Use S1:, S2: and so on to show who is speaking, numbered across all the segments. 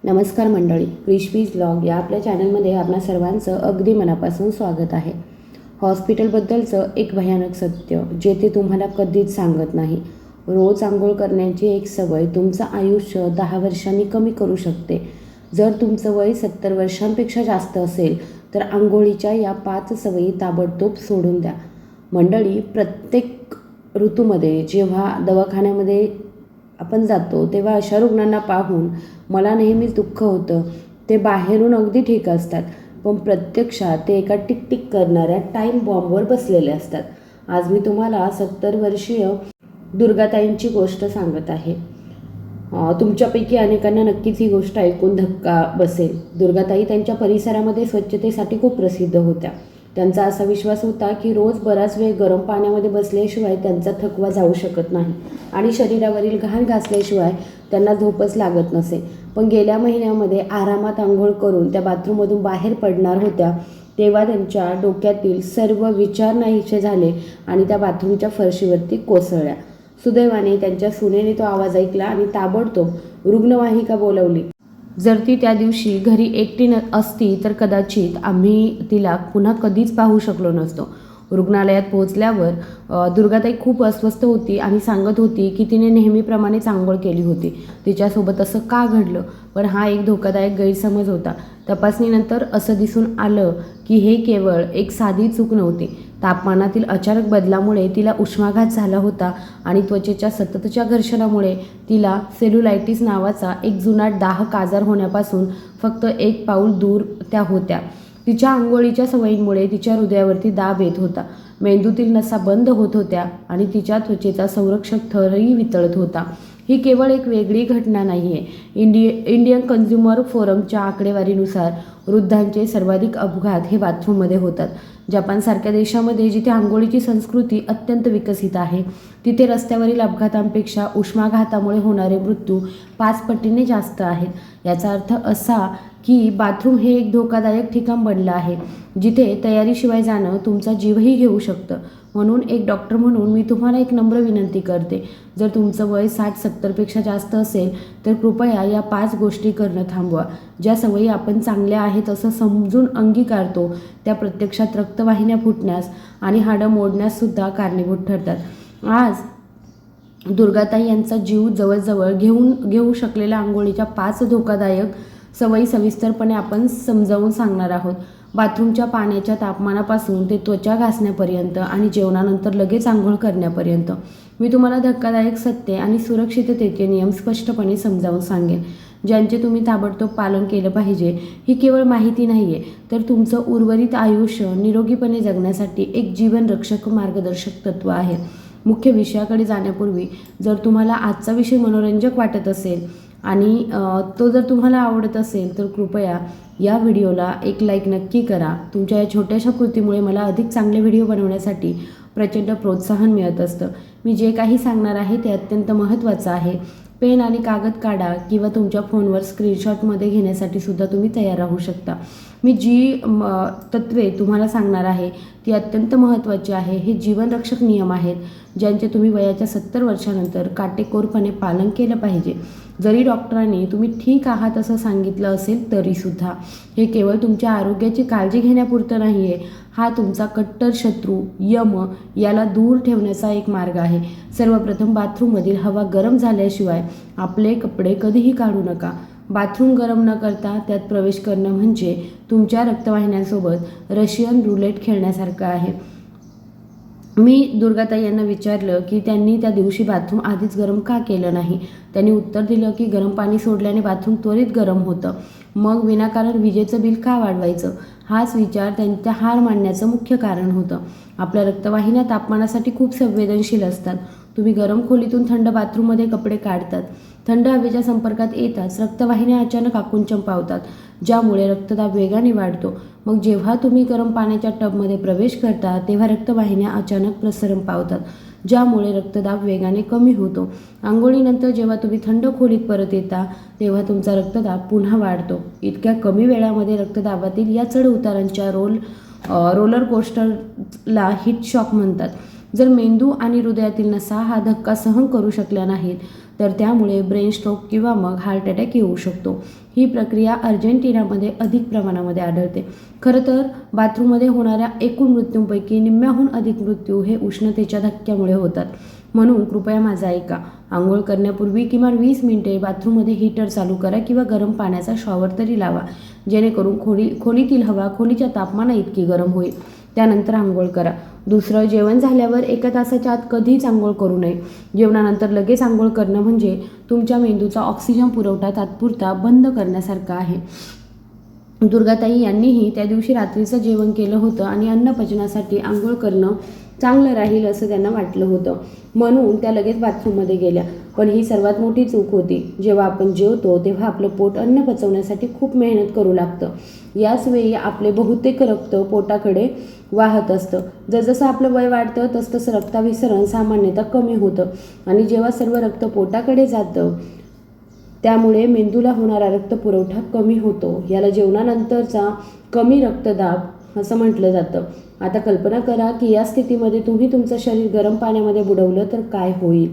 S1: नमस्कार मंडळी, क्रिशवीज व्लॉग या आपल्या चॅनलमध्ये आपणा सर्वांचं अगदी मनापासून स्वागत आहे. हॉस्पिटलबद्दलचं एक भयानक सत्य जे ते तुम्हाला कधीच सांगत नाही. रोज आंघोळ करण्याची एक सवय तुमचं आयुष्य 10 वर्षांनी कमी करू शकते. जर तुमचं वय 70 वर्षांपेक्षा जास्त असेल तर आंघोळीच्या या 5 सवयी ताबडतोब सोडून द्या. मंडळी, प्रत्येक ऋतूमध्ये जेव्हा दवाखान्यामध्ये आपण जातो तेव्हा अशा रुग्णांना पाहून मला नेहमीच दुःख होतं. ते बाहेरून अगदी ठीक असतात, पण प्रत्यक्षात ते एका टिकटिक करणाऱ्या टाईम बॉम्बवर बसलेले असतात. आज मी तुम्हाला 70 वर्षीय दुर्गाताईंची गोष्ट सांगत आहे. तुमच्यापैकी अनेकांना नक्कीच ही गोष्ट ऐकून धक्का बसेल. दुर्गाताई त्यांच्या परिसरामध्ये स्वच्छतेसाठी खूप प्रसिद्ध होत्या. त्यांचा असा विश्वास होता की रोज बराच वेळ गरम पाण्यामध्ये बसल्याशिवाय त्यांचा थकवा जाऊ शकत नाही आणि शरीरावरील घाण घासल्याशिवाय त्यांना झोपच लागत नसे. पण गेल्या महिन्यामध्ये आरामात आंघोळ करून त्या बाथरूममधून बाहेर पडणार होत्या तेव्हा त्यांच्या डोक्यातील सर्व विचार नाहीसे झाले आणि त्या बाथरूमच्या फरशीवरती कोसळल्या. सुदैवाने त्यांच्या सुनेने तो आवाज ऐकला आणि ताबडतोब रुग्णवाहिका बोलावली. जर ती त्या दिवशी घरी एकटी असती तर कदाचित आम्ही तिला पुन्हा कधीच पाहू शकलो नसतो. रुग्णालयात पोहोचल्यावर दुर्गाताई खूप अस्वस्थ होती आणि सांगत होती की तिने नेहमीप्रमाणेच आंघोळ केली होती. तिच्यासोबत असं का घडलं? पण हा एक धोकादायक गैरसमज होता. तपासणीनंतर असं दिसून आलं की हे केवळ एक साधी चूक नव्हती. तापमानातील अचानक बदलामुळे तिला उष्माघात झाला होता आणि त्वचेच्या सततच्या घर्षणामुळे तिला सेल्युलायटिस नावाचा एक जुनाट दाहक आजार होण्यापासून फक्त 1 पाऊल दूर त्या होत्या. तिच्या आंघोळीच्या सवयींमुळे तिच्या हृदयावरती दाब येत होता, मेंदूतील नसा बंद होत होत्या आणि तिच्या त्वचेचा संरक्षक थरही वितळत होता. ही केवळ एक वेगळी घटना नाही आहे. इंडियन कन्झ्युमर फोरमच्या आकडेवारीनुसार वृद्धांचे सर्वाधिक अपघात हे बाथरूममध्ये होतात. जपानसारख्या देशामध्ये जिथे आंघोळीची संस्कृती अत्यंत विकसित आहे तिथे रस्त्यावरील अपघातांपेक्षा उष्माघातामुळे होणारे मृत्यू 5 पटीने जास्त आहेत. याचा अर्थ असा की बाथरूम हे एक धोकादायक ठिकाण बनलं आहे जिथे तयारीशिवाय जाणं तुमचा जीवही घेऊ शकतं. म्हणून एक डॉक्टर म्हणून मी तुम्हाला एक नम्र विनंती करते. जर तुमचं वय 60-70 पेक्षा जास्त असेल तर कृपया या 5 गोष्टी करणं थांबवा. ज्या सवयी आपण चांगल्या आहेत असं समजून अंगीकारतो त्या प्रत्यक्षात रक्तवाहिन्या फुटण्यास आणि हाडं मोडण्याससुद्धा कारणीभूत ठरतात. आज दुर्गाताई यांचा जीव जवळजवळ घेऊ शकलेल्या आंघोळीच्या 5 धोकादायक सवयी सविस्तरपणे आपण समजावून सांगणार आहोत. बाथरूमच्या पाण्याच्या तापमानापासून ते त्वचा घासण्यापर्यंत आणि जेवणानंतर लगेच आंघोळ करण्यापर्यंत मी तुम्हाला धक्कादायक सत्य आणि सुरक्षिततेचे नियम स्पष्टपणे समजावून सांगेन, ज्यांचे तुम्ही ताबडतोब पालन केलं पाहिजे. ही केवळ माहिती नाही आहे, तर तुमचं उर्वरित आयुष्य निरोगीपणे जगण्यासाठी एक जीवनरक्षक मार्गदर्शक तत्त्व आहे. मुख्य विषयाकडे जाण्यापूर्वी जर तुम्हाला आजचा विषय मनोरंजक वाटत असेल आणि तो जर तुम्हाला आवडत असेल तर कृपया या व्हिडिओला एक लाईक नक्की करा. तुमच्या या छोट्याशा कृतीमुळे मला अधिक चांगले व्हिडिओ बनवण्यासाठी प्रचंड प्रोत्साहन मिळत असतं. मी जे काही सांगणार आहे ते अत्यंत महत्त्वाचं आहे. पेन आणि कागद काढा किंवा तुमच्या फोनवर स्क्रीनशॉटमध्ये घेण्यासाठी सुद्धा तुम्ही तयार राहू शकता. मी जी तत्त्वे तुम्हाला सांगणार आहे ती अत्यंत महत्त्वाची आहे. हे जीवनरक्षक नियम आहेत ज्यांचे तुम्ही वयाच्या 70 वर्षानंतर काटेकोरपणे पालन केलं पाहिजे. जरी डॉक्टरांनी तुम्ही ठीक आहात असं सांगितलं असेल तरीसुद्धा हे केवळ तुमच्या आरोग्याची काळजी घेण्यापुरतं नाही आहे. हा तुमचा कट्टर शत्रू यम याला दूर ठेवण्याचा एक मार्ग आहे. सर्वप्रथम बाथरूममधील हवा गरम झाल्याशिवाय आपले कपडे कधीही काढू नका. बाथरूम गरम न करता त्यात प्रवेश करणं म्हणजे तुमच्या रक्तवाहिन्यांसोबत रशियन रुलेट खेळण्यासारखं आहे. मी दुर्गाताई यांना विचारलं की त्यांनी त्या दिवशी बाथरूम आधीच गरम का केलं नाही. त्यांनी उत्तर दिलं की गरम पाणी सोडल्याने बाथरूम त्वरित गरम होतं. मग विनाकारण विजेचं बिल का वाढवायचं? हाच विचार त्यांच्या हार मानण्याचं मुख्य कारण होतं. आपल्या रक्तवाहिन्या तापमानासाठी खूप संवेदनशील असतात. तुम्ही गरम खोलीतून थंड बाथरूममध्ये कपडे काढतात. थंड हवेच्या संपर्कात येताच रक्तवाहिन्या अचानक आकुंचन पावतात, ज्यामुळे रक्तदाब वेगाने वाढतो. मग जेव्हा तुम्ही गरम पाण्याच्या टबमध्ये प्रवेश करता तेव्हा रक्तवाहिन्या अचानक प्रसरण पावतात, ज्यामुळे रक्तदाब वेगाने कमी होतो. आंघोळीनंतर जेव्हा तुम्ही थंड खोलीत परत येता तेव्हा तुमचा रक्तदाब पुन्हा वाढतो. इतक्या कमी वेळामध्ये रक्तदाबातील या चढ उतारांच्या रोलर कोस्टरला हीट शॉक म्हणतात. जर मेंदू आणि हृदयातील नसा हा धक्का सहन करू शकल्या नाहीत तर त्यामुळे ब्रेन स्ट्रोक किंवा मग हार्ट अटॅक येऊ शकतो. ही प्रक्रिया अर्जेंटिनामध्ये अधिक प्रमाणामध्ये आढळते. खरं तर बाथरूममध्ये होणाऱ्या एकूण मृत्यूंपैकी निम्म्याहून अधिक मृत्यू हे उष्णतेच्या धक्क्यामुळे होतात. म्हणून कृपया माझं ऐका. आंघोळ करण्यापूर्वी किमान 20 मिनिटे बाथरूममध्ये हीटर चालू करा किंवा गरम पाण्याचा शॉवर तरी लावा, जेणेकरून खोलीतील हवा खोलीच्या तापमाना इतकी गरम होईल. त्यानंतर आंघोळ करा. दुसरं, जेवण झाल्यावर 1 तासाच्या आत कधीच आंघोळ करू नये. जेवणानंतर लगेच आंघोळ करणं म्हणजे तुमच्या मेंदूचा ऑक्सिजन पुरवठा तात्पुरता बंद करण्यासारखा आहे. दुर्गाताई यांनीही त्या दिवशी रात्रीचं जेवण केलं होतं आणि अन्नपचनासाठी आंघोळ करणं चांगलं राहील असं त्यांना वाटलं होतं, म्हणून त्या लगेच बाथरूममध्ये गेल्या. पण ही सर्वात मोठी चूक होती. जेव्हा आपण जेवतो तेव्हा आपलं पोट अन्न पचवण्यासाठी खूप मेहनत करू लागतं. याच वेळी आपले बहुतेक रक्त पोटाकडे वाहत असतं. जसजसं आपलं वय वाढतं तसतसं रक्ताभिसरण सामान्यतः कमी होतं आणि जेव्हा सर्व रक्त पोटाकडे जातं त्यामुळे मेंदूला होणारा रक्तपुरवठा कमी होतो. याला जेवणानंतरचा कमी रक्तदाब असं म्हटलं जातं. आता कल्पना करा की या स्थितीमध्ये तुम्ही तुमचं शरीर गरम पाण्यामध्ये बुडवलं तर काय होईल.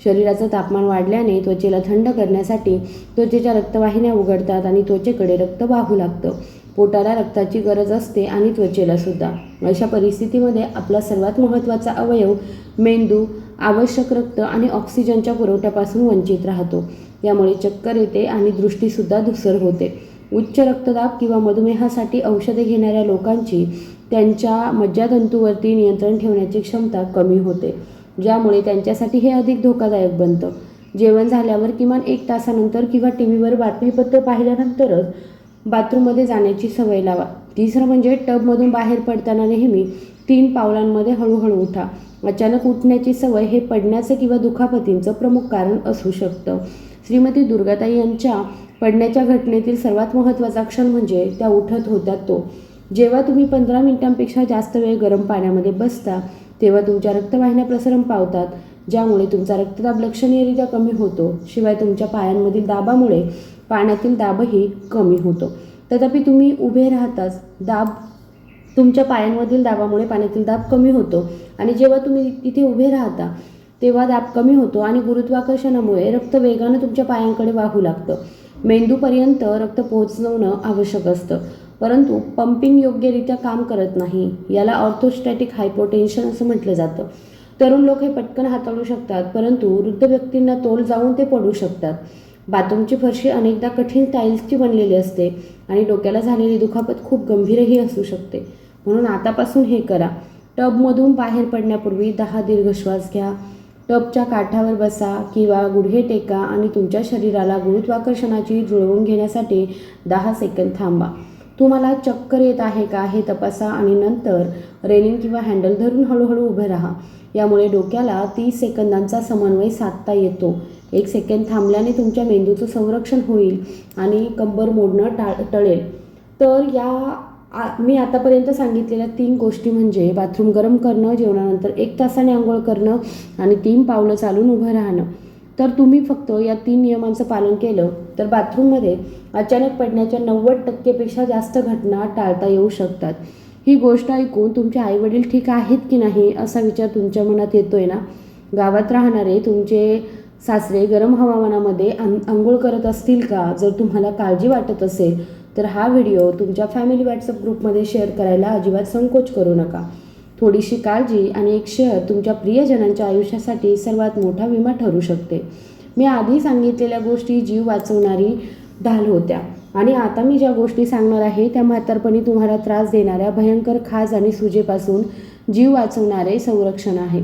S1: शरीराचं तापमान वाढल्याने त्वचेला थंड करण्यासाठी त्वचेच्या रक्तवाहिन्या उघडतात आणि त्वचेकडे रक्त वाहू लागतं. पोटाला रक्ताची गरज असते आणि त्वचेला सुद्धा. अशा परिस्थितीमध्ये आपला सर्वात महत्त्वाचा अवयव मेंदू आवश्यक रक्त आणि ऑक्सिजनच्या पुरवठ्यापासून वंचित राहतो. यामुळे चक्कर येते आणि दृष्टीसुद्धा धूसर होते. उच्च रक्तदाब किंवा मधुमेहासाठी औषधे घेणाऱ्या लोकांची त्यांच्या मज्जातंतूवरती नियंत्रण ठेवण्याची क्षमता कमी होते, ज्यामुळे त्यांच्यासाठी हे अधिक धोकादायक बनतं. जेवण झाल्यावर किमान 1 तासानंतर किंवा टीव्हीवर बातमीपत्र पाहिल्यानंतरच बाथरूममध्ये जाण्याची सवय लावा. तिसरं म्हणजे टबमधून बाहेर पडताना नेहमी 3 पावलांमध्ये हळूहळू उठा. अचानक उठण्याची सवय हे पडण्याचं किंवा दुखापतींचं प्रमुख कारण असू शकतं. श्रीमती दुर्गाताई यांच्या पडण्याच्या घटनेतील सर्वात महत्त्वाचा क्षण म्हणजे त्या उठत होत्या तो. जेव्हा तुम्ही 15 मिनिटांपेक्षा जास्त वेळ गरम पाण्यामध्ये बसता तेव्हा तुमच्या रक्तवाहिन्या प्रसरण पावतात, ज्यामुळे तुमचा रक्तदाब लक्षणीयरित्या कमी होतो. शिवाय तुमच्या पायांमधील दाबामुळे पाण्यातील दाबही कमी होतो. तथापि तुम्ही उभे राहताच तुमच्या पायांमधील दाबामुळे पाण्यातील दाब कमी होतो आणि जेव्हा तुम्ही तिथे उभे राहता तेव्हा दाब कमी होतो आणि गुरुत्वाकर्षणामुळे रक्त वेगानं तुमच्या पायांकडे वाहू लागतं. मेंदूपर्यंत रक्त पोहोचवणं आवश्यक असतं, परंतु पंपिंग योग्यरित्या काम करत नाही. याला ऑर्थोस्टॅटिक हायपोटेन्शन असं म्हटलं जातं. तरुण लोक हे पटकन हाताळू शकतात, परंतु वृद्ध व्यक्तींना तोल जाऊन ते पडू शकतात. बाथरूमची फरशी अनेकदा कठीण टाईल्सची बनलेली असते आणि डोक्याला झालेली दुखापत खूप गंभीरही असू शकते. म्हणून आतापासून हे करा. टबमधून बाहेर पडण्यापूर्वी 10 दीर्घ श्वास घ्या. टबच्या काठावर बसा किंवा गुडघे टेका आणि तुमच्या शरीराला गुरुत्वाकर्षणाची जुळवून घेण्यासाठी 10 सेकंद थांबा. तुम्हाला चक्कर येत आहे का हे तपासा आणि नंतर रेलिंग किंवा हँडल धरून हळूहळू उभे राहा. यामुळे डोक्याला 30 सेकंदांचा समन्वय साधता येतो. 1 सेकंद थांबल्याने तुमच्या मेंदूचं संरक्षण होईल आणि कंबर मोडणं टळेल. तर मी आतापर्यंत सांगितलेल्या 3 गोष्टी म्हणजे बाथरूम गरम करणं, जेवणानंतर 1 तासाने आंघोळ करणं आणि 3 पावलं चालून उभं राहणं. तर तुम्ही फक्त या 3 नियमांचं पालन केलं तर बाथरूममध्ये अचानक पडण्याच्या 90% जास्त घटना टाळता येऊ शकतात. ही गोष्ट ऐकून तुमचे आईवडील ठीक आहेत की नाही असा विचार तुमच्या मनात येतोय ना? गावात राहणारे तुमचे सासरे गरम हवामानामध्ये आंघोळ करत असतील का? जर तुम्हाला काळजी वाटत असेल तर हा व्हिडिओ तुमच्या फॅमिली व्हॉट्सअप ग्रुपमध्ये शेअर करायला अजिबात संकोच करू नका. थोडीशी काळजी आणि एक शेअर तुमच्या प्रियजनांच्या आयुष्यासाठी सर्वात मोठा विमा ठरू शकते. मी आधी सांगितलेल्या गोष्टी जीव वाचवणारी ढाल होत्या आणि आता मी ज्या गोष्टी सांगणार आहे त्या म्हातारपणी तुम्हाला त्रास देणाऱ्या भयंकर खाज आणि सुजेपासून जीव वाचवणारे संरक्षण आहे.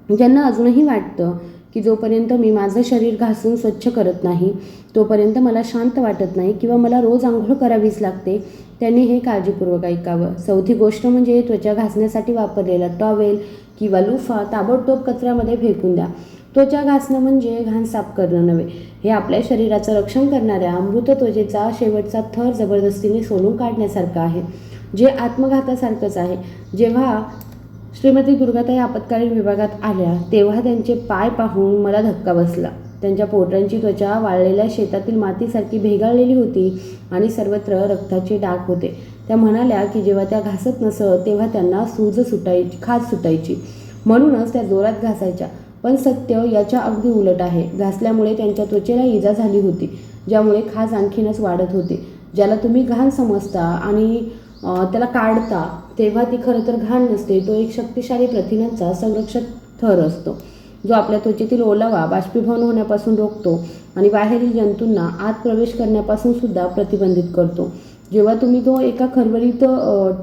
S1: ज्यांना अजूनही वाटतं की जोपर्यंत मी माझं शरीर घासून स्वच्छ करत नाही तोपर्यंत मला शांत वाटत नाही किंवा मला रोज आंघोळ करावीच लागते, त्यांनी हे काळजीपूर्वक ऐकावं. 4थी गोष्ट म्हणजे त्वचा घासण्यासाठी वापरलेला टॉवेल किंवा लुफा ताबडतोब कचऱ्यामध्ये फेकून द्या. त्वचा घासणं म्हणजे घाण साफ करणं नव्हे. हे आपल्या शरीराचं रक्षण करणाऱ्या अमृत त्वचेचा शेवटचा थर जबरदस्तीने सोलून काढण्यासारखं आहे, जे आत्मघातासारखंच आहे. जेव्हा श्रीमती दुर्गाताई आपत्कालीन विभागात आल्या तेव्हा त्यांचे पाय पाहून मला धक्का बसला. त्यांच्या पोटांची त्वचा वाळलेल्या शेतातील मातीसारखी भेगाळलेली होती आणि सर्वत्र रक्ताचे डाग होते. त्या म्हणाल्या की जेव्हा त्या घासत नसत तेव्हा त्यांना खाज सुटायची, म्हणूनच त्या जोरात घासायच्या. पण सत्य याच्या अगदी उलट आहे. घासल्यामुळे त्यांच्या त्वचेला इजा झाली होती. ज्यामुळे खाज आणखीनच वाढत होते. ज्याला तुम्ही घाण समजता आणि त्याला काढता, तेव्हा ती खरं तर घाण नसते, तो एक शक्तिशाली प्रथिनांचा संरक्षक थर असतो, जो आपल्या त्वचेतील ओलावा बाष्पीभवन होण्यापासून रोखतो आणि बाहेरील जंतूंना आत प्रवेश करण्यापासून सुद्धा प्रतिबंधित करतो. जेव्हा तुम्ही तो एका खरवरीत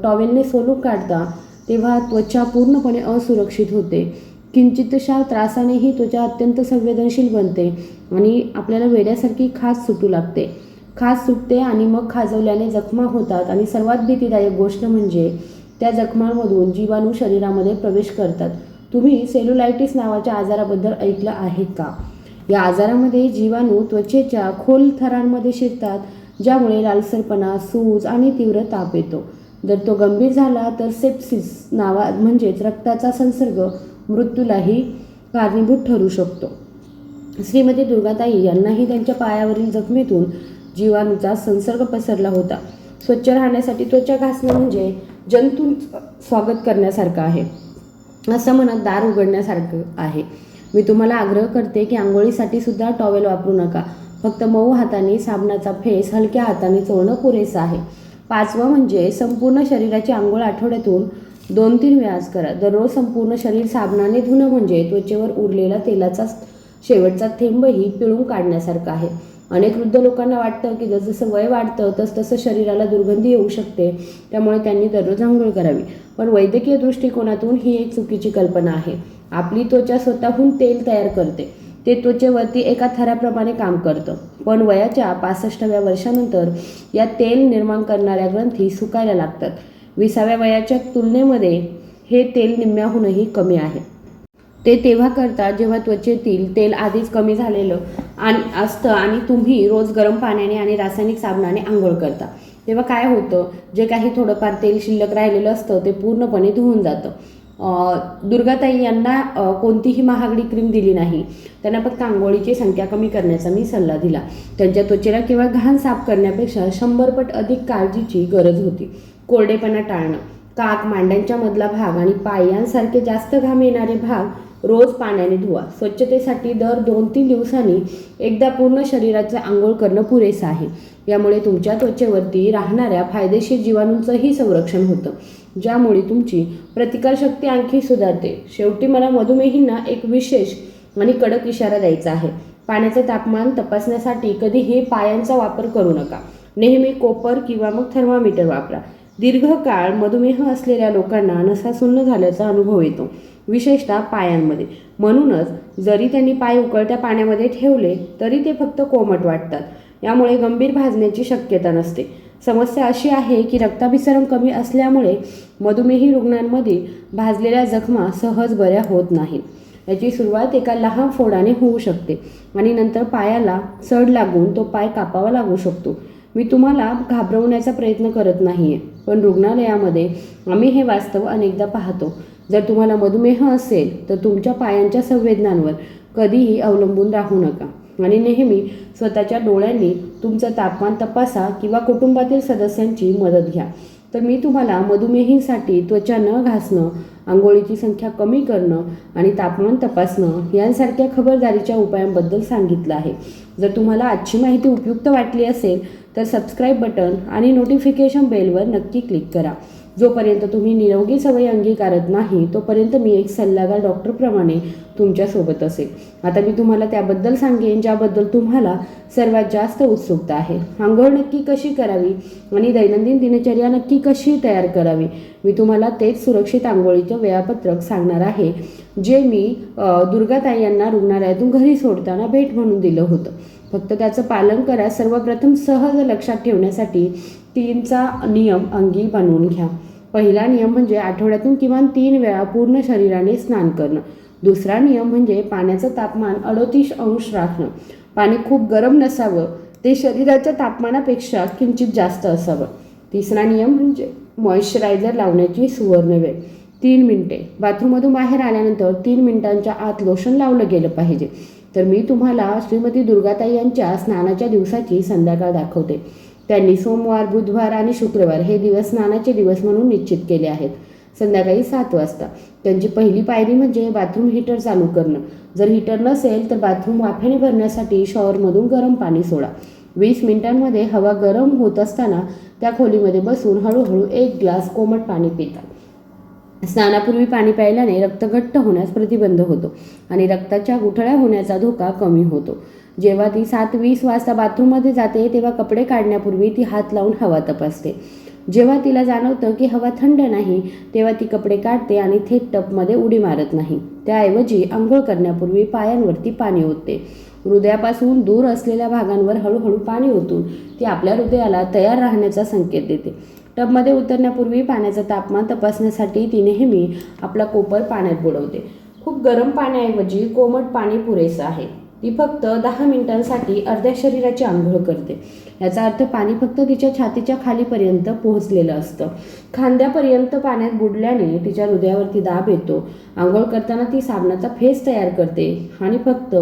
S1: टॉवेलने सोलून काढता, तेव्हा त्वचा पूर्णपणे असुरक्षित होते. किंचितशा त्रासानेही त्वचा अत्यंत संवेदनशील बनते आणि आपल्याला वेड्यासारखी खाज सुटू लागते. खाज सुटते आणि मग खाजवल्याने जखमा होतात आणि सर्वात भीतीदायक गोष्ट म्हणजे त्या जखमांमधून जीवाणू शरीरामध्ये प्रवेश करतात. तुम्ही सेल्युलायटिस नावाच्या आजाराबद्दल ऐकलं आहे का? या आजारामध्ये जीवाणू त्वचेच्या खोल थरांमध्ये शिरतात, ज्यामुळे लालसरपणा, सूज आणि तीव्र ताप येतो. जर तो गंभीर झाला तर सेप्सिस म्हणजेच रक्ताचा संसर्ग मृत्यूलाही कारणीभूत ठरू शकतो. श्रीमती दुर्गाताई यांनाही त्यांच्या पायावरील जखमेतून जीवाणूचा संसर्ग पसरला होता. स्वच्छ राहण्यासाठी त्वचा घासणं म्हणजे जंतूंचं स्वागत करण्यासारखं आहे, असं म्हणत दार उघडण्यासारखं आहे. मी तुम्हाला आग्रह करते की आंघोळीसाठी सुद्धा टॉवेल वापरू नका. फक्त मऊ हाताने साबणाचा फेस हलक्या हाताने चोळणं पुरेसं आहे. 5वं म्हणजे संपूर्ण शरीराची आंघोळ आठवड्यातून 2-3 वेळाच करा. दररोज संपूर्ण शरीर साबणाने धुणं म्हणजे त्वचेवर उरलेला तेलाचा शेवटचा थेंबही पिळून काढण्यासारखं आहे. अनेक वृद्ध लोकांना वाटतं की जसजसं वय वाढतं तसतसं शरीराला दुर्गंधी येऊ शकते, त्यामुळे त्यांनी दररोज आंघोळ करावी. पण वैद्यकीय दृष्टिकोनातून ही एक चुकीची कल्पना आहे. आपली त्वचा स्वतःहून तेल तयार करते. ते त्वचेवरती एका थराप्रमाणे काम करतं. पण वयाच्या 65व्या वर्षानंतर या तेल निर्माण करणाऱ्या ग्रंथी सुकायला लागतात. 20व्या वयाच्या तुलनेमध्ये हे तेल निम्म्याहूनही कमी आहे. ते तेव्हा करतात जेव्हा त्वचेतील तेल आधीच कमी झालेलं असतं आणि तुम्ही रोज गरम पाण्याने आणि रासायनिक साबणाने आंघोळ करता. तेव्हा काय होतं, जे काही थोडंफार तेल शिल्लक राहिलेलं असतं ते पूर्णपणे धुवून जातं. दुर्गाताई यांना कोणतीही महागडी क्रीम दिली नाही. त्यांना फक्त आंघोळीची संख्या कमी करण्याचा मी सल्ला दिला. त्यांच्या त्वचेला केवळ घाण साफ करण्यापेक्षा 100 पट अधिक काळजीची गरज होती. कोरडेपणा टाळणं, काख, मांड्यांच्या मधला भाग आणि पाय यांसारखे जास्त घाम येणारे भाग रोज पाण्याने धुवा. स्वच्छतेसाठी दर 2-3 दिवसांनी एकदा पूर्ण शरीराचं आंघोळ करणं पुरेसं आहे. यामुळे तुमच्या त्वचेवरती राहणाऱ्या फायदेशीर जीवाणूंचंही संरक्षण होतं, ज्यामुळे तुमची प्रतिकारशक्ती आणखी सुधारते. शेवटी मला मधुमेहींना एक विशेष आणि कडक इशारा द्यायचा आहे. पाण्याचे तापमान तपासण्यासाठी कधीही पायांचा वापर करू नका. नेहमी कोपर किंवा मग थर्मामीटर वापरा. दीर्घकाळ मधुमेह असलेल्या लोकांना नसा सुन्न झाल्याचा अनुभव येतो, विशेषतः पायांमध्ये. म्हणूनच जरी त्यांनी पाय उकळत्या पाण्यामध्ये ठेवले तरी ते फक्त कोमट वाटतात. यामुळे गंभीर भाजण्याची शक्यता नसते. समस्या अशी आहे की रक्ताभिसरण कमी असल्यामुळे मधुमेही रुग्णांमध्ये भाजलेल्या जखमा सहज बऱ्या होत नाहीत. याची सुरुवात एका लहान फोडाने होऊ शकते आणि नंतर पायाला सड लागून तो पाय कापावा लागू शकतो. मी तुम्हाला घाबरवण्याचा प्रयत्न करत नाही आहे, पण रुग्णालयामध्ये आम्ही हे वास्तव अनेकदा पाहतो. जर तुम्हाला मधुमेह असेल तर तुमच्या पायांच्या संवेदनांवर कधीही अवलंबून राहू नका आणि नेहमी स्वतःच्या डोळ्यांनी तुमचं तापमान तपासा किंवा कुटुंबातील सदस्यांची मदत घ्या. तर मी तुम्हाला मधुमेहींसाठी त्वचा न घासणं, आंघोळीची संख्या कमी करणं आणि तापमान तपासणं यांसारख्या खबरदारीच्या उपायांबद्दल सांगितलं आहे. जर तुम्हाला आजची माहिती उपयुक्त वाटली असेल तर सबस्क्राईब बटन आणि नोटिफिकेशन बेलवर नक्की क्लिक करा. जोपर्यंत तुम्ही निरोगी सवयी अंगीकारत नाही तोपर्यंत मी एक सल्लागार डॉक्टरप्रमाणे तुमच्यासोबत असेल. आता मी तुम्हाला त्याबद्दल सांगेन ज्याबद्दल तुम्हाला सर्वात जास्त उत्सुकता आहे. आंघोळ नक्की कशी करावी आणि दैनंदिन दिनचर्या नक्की कशी तयार करावी. मी तुम्हाला तेच सुरक्षित आंघोळीचं वेळापत्रक सांगणार आहे, जे मी दुर्गाताई यांना रुग्णालयातून घरी सोडताना भेट म्हणून दिलं होतं. फक्त त्याचं पालन करा. सर्वप्रथम सहज लक्षात ठेवण्यासाठी 3चा नियम अंगी बनवून घ्या. पहिला नियम म्हणजे आठवड्यातून किमान 3 वेळा पूर्ण शरीराने स्नान करणं. दुसरा नियम म्हणजे पाण्याचं तापमान 38 अंश राखणं. पाणी खूप गरम नसावं, ते शरीराच्या तापमानापेक्षा किंचित जास्त असावं. तिसरा नियम म्हणजे मॉइश्चरायझर लावण्याची सुवर्ण वेळ 3 मिनिटे. बाथरूममधून बाहेर आल्यानंतर 3 मिनिटांच्या आत लोशन लावलं गेलं पाहिजे. तर मी तुम्हाला श्रीमती दुर्गाताई यांच्या स्नानाच्या दिवसाची संध्याकाळ दाखवते. त्यांनी सोमवार, बुधवार आणि शुक्रवार हे दिवस स्नानाचे दिवस म्हणून निश्चित केले आहेत. संध्याकाळी 7 वाजता. त्यांची पहिली पायरी म्हणजे बाथरूम हीटर चालू करणं. जर हीटर नसेल तर बाथरूम वाफेने भरण्यासाठी शॉवरमधून गरम पाणी सोडा. 20 मिनिटांमध्ये हवा गरम होत असताना त्या खोलीमध्ये बसून हळूहळू 1 ग्लास कोमट पाणी पितात. स्नानापूर्वी पाणी प्यायल्याने रक्त घट्ट होण्यास प्रतिबंध होतो आणि रक्ताच्या गुठळ्या होण्याचा धोका कमी होतो. जेव्हा ती 7:20 वाजता बाथरूममध्ये जाते तेव्हा कपडे काढण्यापूर्वी ती हात लावून हवा तपासते. जेव्हा तिला जाणवतं की हवा थंड नाही तेव्हा ती कपडे काढते आणि थेट टबमध्ये उडी मारत नाही. त्याऐवजी आंघोळ करण्यापूर्वी पायांवरती पाणी ओतते. हृदयापासून दूर असलेल्या भागांवर हळूहळू पाणी ओतून ती आपल्या हृदयाला तयार राहण्याचा संकेत देते. टबमध्ये उतरण्यापूर्वी पाण्याचं तापमान तपासण्यासाठी ती नेहमी आपला कोपर पाण्यात बुडवते. खूप गरम पाण्याऐवजी कोमट पाणी पुरेसं आहे. ती फक्त 10 मिनिटांसाठी अर्ध्या शरीराची आंघोळ करते. याचा अर्थ पाणी फक्त तिच्या छातीच्या खालीपर्यंत पोहोचलेलं असतं. खांद्यापर्यंत पाण्यात बुडल्याने तिच्या हृदयावरती दाब येतो. आंघोळ करताना ती साबणाचा फेस तयार करते आणि फक्त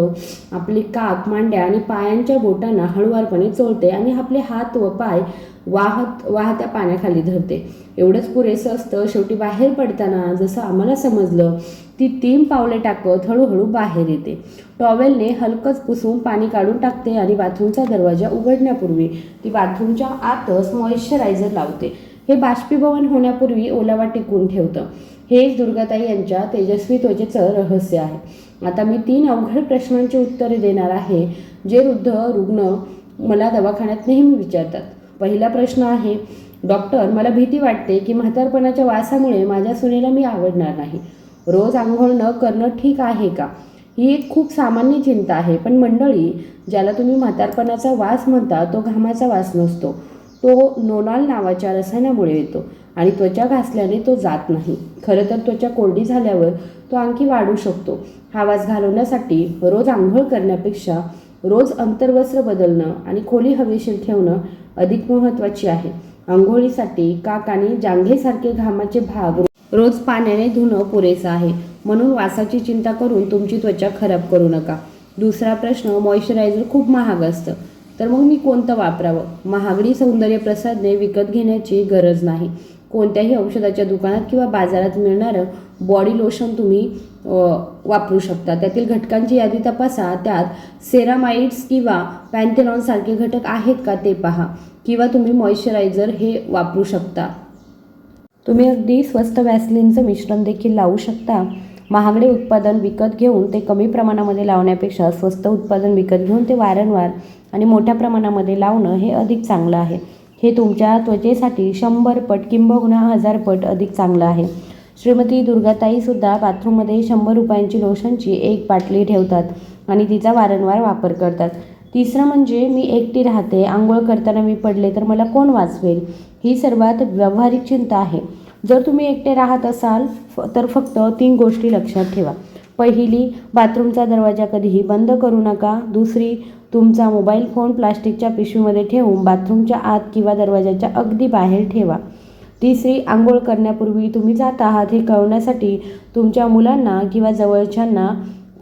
S1: आपली काख, मांड्या आणि पायांच्या बोटांना हळुवारपणे चोळते आणि आपले हात व पाय वाहत्या पाण्याखाली धरते. एवढंच पुरेसं असतं. शेवटी बाहेर पडताना जसं आम्हाला समजलं ती 3 पावले टाकत हळूहळू बाहेर येते. टॉवेलने हलकंच पुसून पाणी काढून टाकते आणि बाथरूमचा दरवाजा उघडण्यापूर्वी ती बाथरूमच्या आतच मॉइश्चरायझर लावते. हे बाष्पीभवन होण्यापूर्वी ओलावा टिकवून ठेवतं. हेच दुर्गाताई यांच्या तेजस्वी त्वचेचं रहस्य आहे. आता मी 3 अवघड प्रश्नांची उत्तरे देणार आहे जे वृद्ध रुग्ण मला दवाखान्यात नेहमी विचारतात. पहिला प्रश्न आहे, डॉक्टर, मला भीती वाटते की म्हातारपणाच्या वासामुळे माझ्या सुनेला मी आवडणार नाही. रोज आंघोळ न करणं ठीक आहे का? ही एक खूप सामान्य चिंता आहे. पण मंडळी, ज्याला तुम्ही म्हातारपणाचा वास म्हणता तो घामाचा वास नसतो. तो नोनॉल नावाच्या रसायनामुळे येतो आणि त्वचा घासल्याने तो जात नाही. खरं तर त्वचा कोरडी झाल्यावर तो आणखी वाढू शकतो. हा वास घालवण्यासाठी रोज आंघोळ करण्यापेक्षा रोज अंतर्वस्त्र बदलणं आणि खोली हवेशीर ठेवणं अधिक महत्त्वाची आहे. आंघोळीसाठी काक आणि जांघेसारखे घामाचे भाग रोज पाण्याने धुणं पुरेसं आहे. म्हणून वासाची चिंता करून तुमची त्वचा खराब करू नका. दुसरा प्रश्न, मॉइश्चरायझर खूप महाग असतं, तर मग मी कोणतं वापरावं? महागडी सौंदर्य प्रसाधने विकत घेण्याची गरज नाही. कोणत्याही औषधाच्या दुकानात किंवा बाजारात मिळणारं बॉडी लोशन तुम्ही वापरू शकता. त्यातील घटकांची यादी तपासा. त्यात सेरामाइड्स किंवा पॅन्थेनॉल सारखे घटक आहेत का ते पहा. किंवा तुम्ही मॉइश्चरायझर हे वापरू शकता. तुम्ही अगदी स्वस्त वॅसलिनचं मिश्रण देखील लावू शकता. महागडे उत्पादन विकत घेऊन ते कमी प्रमाणामध्ये लावण्यापेक्षा स्वस्त उत्पादन विकत घेऊन ते वारंवार आणि मोठ्या प्रमाणामध्ये लावणं हे अधिक चांगलं आहे. हे तुमच्या त्वचेसाठी 100 पट किंबहुना 1000 पट अधिक चांगलं आहे. श्रीमती दुर्गाताईसुद्धा बाथरूममध्ये 100 रुपयांची लोशनची 1 बाटली ठेवतात आणि तिचा वारंवार वापर करतात. तिसरं म्हणजे, मी एकटी राहते, आंघोळ करताना मी पडले तर मला कोण वाचवेल? ही सर्वात व्यावहारिक चिंता आहे. जर तुम्ही एकटे राहत असाल तर फक्त 3 गोष्टी लक्षात ठेवा. पहिली, बाथरूमचा दरवाजा कधीही बंद करू नका. दुसरी, तुमचा मोबाईल फोन प्लास्टिकच्या पिशवीमध्ये ठेवून बाथरूमच्या आत किंवा दरवाजाच्या अगदी बाहेर ठेवा. तिसरी, आंघोळ करण्यापूर्वी तुम्ही जात आहात हे कळवण्यासाठी तुमच्या मुलांना किंवा जवळच्यांना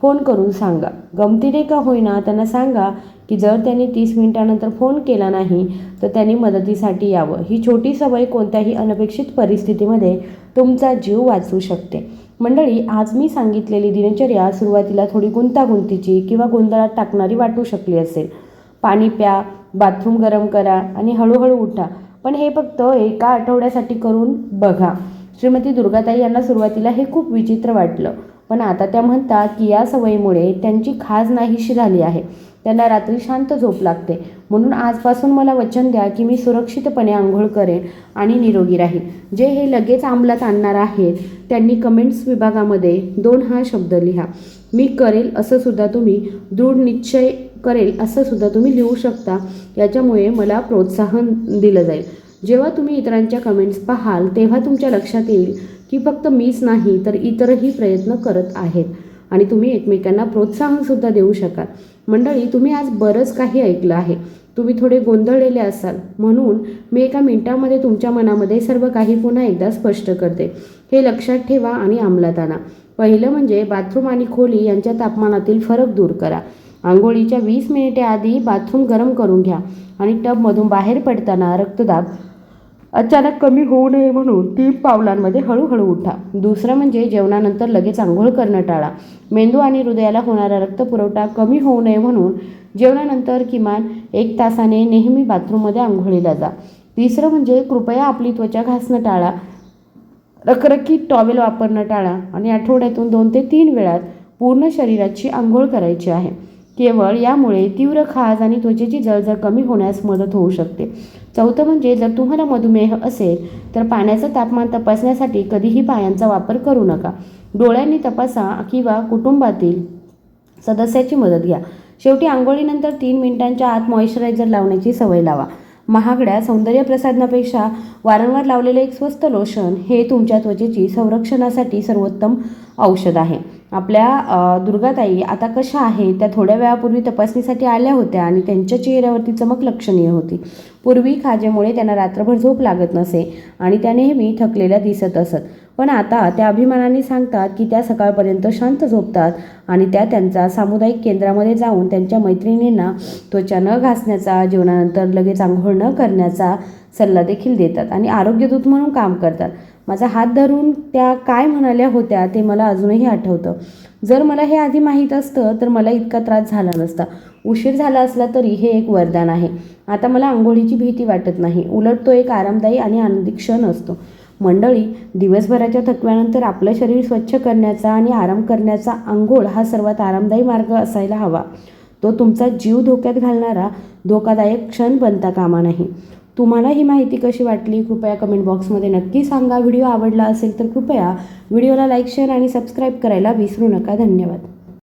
S1: फोन करून सांगा. गमतीने का होईना त्यांना सांगा की जर त्यांनी 30 मिनिटांनंतर फोन केला नाही तर त्यांनी मदतीसाठी यावं. ही छोटी सवय कोणत्याही अनपेक्षित परिस्थितीमध्ये तुमचा जीव वाचवू शकते. मंडळी, आज मी सांगितलेली दिनचर्या सुरुवातीला थोडी गुंतागुंतीची किंवा गोंधळात टाकणारी वाटू शकली असेल. पाणी प्या, बाथरूम गरम करा आणि हळूहळू उठा. पण हे फक्त एका आठवड्यासाठी करून बघा. श्रीमती दुर्गाताई यांना सुरुवातीला हे खूप विचित्र वाटलं, पण आता त्या म्हणतात की या सवयीमुळे त्यांची खाज नाहीशी झाली आहे. त्यांना रात्री शांत झोप लागते. म्हणून आजपासून मला वचन द्या की मी सुरक्षितपणे आंघोळ करेन आणि निरोगी राहील. जे हे लगेच अंमलात आणणार आहेत त्यांनी कमेंट्स विभागामध्ये 2 हा शब्द लिहा. मी करेल असं सुद्धा तुम्ही, दृढ निश्चय करेल असं सुद्धा तुम्ही लिहू शकता. याच्यामुळे मला प्रोत्साहन दिलं जाईल. जेव्हा तुम्ही इतरांच्या कमेंट्स पाहाल तेव्हा तुमच्या लक्षात येईल की फक्त मीच नाही तर इतरही प्रयत्न करत आहेत आणि तुम्ही एकमेकांना प्रोत्साहनसुद्धा देऊ शकाल. मंडळी, तुम्ही आज बरंच काही ऐकलं आहे. तुम्ही थोडे गोंधळलेले असाल म्हणून मी एका मिनिटामध्ये तुमच्या मनामध्ये सर्व काही पुन्हा एकदा स्पष्ट करते. हे लक्षात ठेवा आणि अंमलात आणा. पहिलं म्हणजे बाथरूम आणि खोली यांच्या तापमानातील फरक दूर करा. आंघोळीच्या 20 मिनिटे आधी बाथरूम गरम करून घ्या आणि टबमधून बाहेर पडताना रक्तदाब अचानक कमी होऊ नये म्हणून 3 पावलांमध्ये हळूहळू उठा. दुसरं म्हणजे जेवणानंतर लगेच आंघोळ करणं टाळा. मेंदू आणि हृदयाला होणारा रक्तपुरवठा कमी होऊ नये म्हणून जेवणानंतर किमान 1 तासाने नेहमी बाथरूममध्ये आंघोळीला जा. तिसरं म्हणजे कृपया आपली त्वचा घासणं टाळा. रखरखीत टॉवेल वापरणं टाळा आणि आठवड्यातून 2 ते 3 वेळात पूर्ण शरीराची आंघोळ करायची आहे. केवळ यामुळे तीव्र खाज आणि त्वचेची जळजळ कमी होण्यास मदत होऊ शकते. चौथं म्हणजे जर तुम्हाला मधुमेह असेल तर पाण्याचं तापमान तपासण्यासाठी कधीही पायांचा वापर करू नका. डोळ्यांनी तपासा किंवा कुटुंबातील सदस्याची मदत घ्या. शेवटी आंघोळीनंतर 3 मिनिटांच्या आत मॉइश्चरायझर लावण्याची सवय लावा. महागड्या सौंदर्य प्रसाधनापेक्षा वारंवार लावलेले एक स्वस्त लोशन हे तुमच्या त्वचेची संरक्षणासाठी सर्वोत्तम औषध आहे. आपल्या दुर्गाताई आता कशा आहे त्या थोड्या वेळापूर्वी तपासणीसाठी आल्या होत्या आणि त्यांच्या चेहऱ्यावरती चमक लक्षणीय होती. पूर्वी खाजेमुळे त्यांना रात्रभर झोप लागत नसे आणि त्या नेहमी थकलेल्या दिसत असत. पण आता त्या अभिमानाने सांगतात की त्या सकाळपर्यंत शांत झोपतात आणि त्या त्यांच्या सामुदायिक केंद्रामध्ये जाऊन त्यांच्या मैत्रिणींना त्वचा न घासण्याचा, जेवणानंतर लगेच आंघोळ न करण्याचा सल्ला देखील देतात आणि आरोग्यदूत म्हणून काम करतात. माझा हात धरून त्या काय म्हणाल्या होत्या ते मला अजूनही आठवतं. जर मला हे आधी माहीत असतं तर मला इतका त्रास झाला नसता. उशीर झाला असला तरी हे एक वरदान आहे. आता मला आंघोळीची भीती वाटत नाही. उलट तो एक आरामदायी आणि आनंदी क्षण असतो. मंडळी, दिवसभराच्या थकव्यानंतर आपलं शरीर स्वच्छ करण्याचा आणि आराम करण्याचा आंघोळ हा सर्वात आरामदायी मार्ग असायला हवा. तो तुमचा जीव धोक्यात घालणारा धोकादायक क्षण बनता कामा नाही. तुम्हाला ही माहिती कशी वाटली कृपया कमेंट बॉक्समध्ये नक्की सांगा. व्हिडिओ आवडला असेल तर कृपया व्हिडिओला लाईक, शेअर आणि सबस्क्राईब करायला विसरू नका. धन्यवाद.